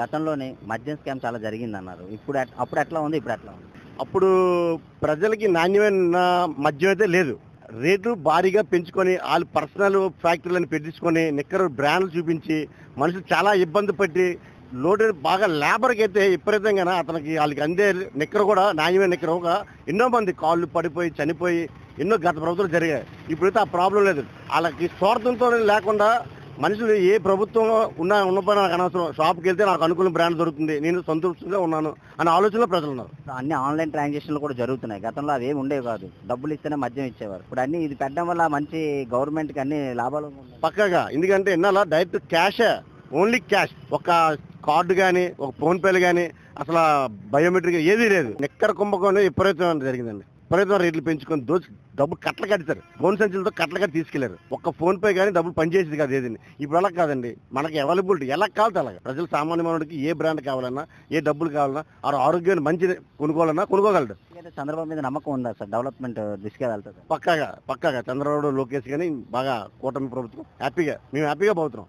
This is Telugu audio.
గతంలోనే మద్యం స్కామ్ చాలా జరిగిందన్నారు. అప్పుడు ఎట్లా ఉంది? ఇప్పుడు ఎట్లా ఉంది? అప్పుడు ప్రజలకి నాణ్యమైన మద్యం అయితే లేదు. రేటు భారీగా పెంచుకొని వాళ్ళు పర్సనల్ ఫ్యాక్టరీలను పెట్టించుకొని నిక్కరు బ్రాండ్లు చూపించి మనుషులు చాలా ఇబ్బంది పట్టి లోటు బాగా లేబర్కి అయితే విపరీతంగా అతనికి వాళ్ళకి అందే నిక్కరు కూడా నాణ్యమైన నిక్కరు ఒక ఎన్నో మంది కాళ్ళు పడిపోయి చనిపోయి ఎన్నో గత ప్రభుత్వాలు జరిగాయి. ఇప్పుడైతే ఆ ప్రాబ్లం లేదు. వాళ్ళకి స్వార్థంతో లేకుండా మనుషులు ఏ ప్రభుత్వం ఉన్నప్పుడు నాకు అనవసరం, షాప్కి వెళ్తే నాకు అనుకూల బ్రాండ్ దొరుకుతుంది, నేను సంతృప్తిగా ఉన్నాను అనే ఆలోచనలో ప్రజలు ఉన్నారు. అన్ని ఆన్‌లైన్ ట్రాన్సాక్షన్‌లు కూడా జరుగుతున్నాయి. గతంలో అవేమి ఉండేవి కాదు. డబ్బులు ఇస్తేనే మద్యం ఇచ్చేవారు. ఇప్పుడు అన్నీ ఇది పెట్టడం వల్ల మంచి గవర్నమెంట్‌కి అన్ని లాభాలు ఉన్నాయి. పక్కాగా. ఎందుకంటే ఇన్నాళ్ళ డైరెక్ట్ క్యాషే, ఓన్లీ క్యాష్. ఒక కార్డు కానీ ఒక ఫోన్పేలు కానీ అసలు బయోమెట్రిక్ ఏదీ లేదు. నిక్కర కుంభకోణం విపరీతం జరిగిందండి. విపరీతం రేట్లు పెంచుకొని దోచి డబ్బులు కట్టలు కట్టారు. ఫోన్ సంచులతో కట్టలు కట్టి తీసుకెళ్లారు. ఒక్క ఫోన్ పే కానీ డబ్బులు పనిచేసేది కాదు ఏదండి. ఇప్పుడు అలా కాదండి. మనకి అవైలబిలిటీ ఎలా కావాలి అలాగా. ప్రజలు సామాన్య మానవుడికి ఏ బ్రాండ్ కావాలన్నా, ఏ డబ్బులు కావాలన్నా, ఆ ఆరోగ్యాన్ని మంచి కొనుక్కోవాలన్నా కొనుక్కోగలడు. చంద్రబాబు మీద నమ్మకం ఉందా సార్? డెవలప్మెంట్ దిశగా వెళ్తుంది. పక్కాగా చంద్రబాబు లోకేష్ కానీ బాగా కూటమి ప్రభుత్వం మేము హ్యాపీగా పోతున్నాం.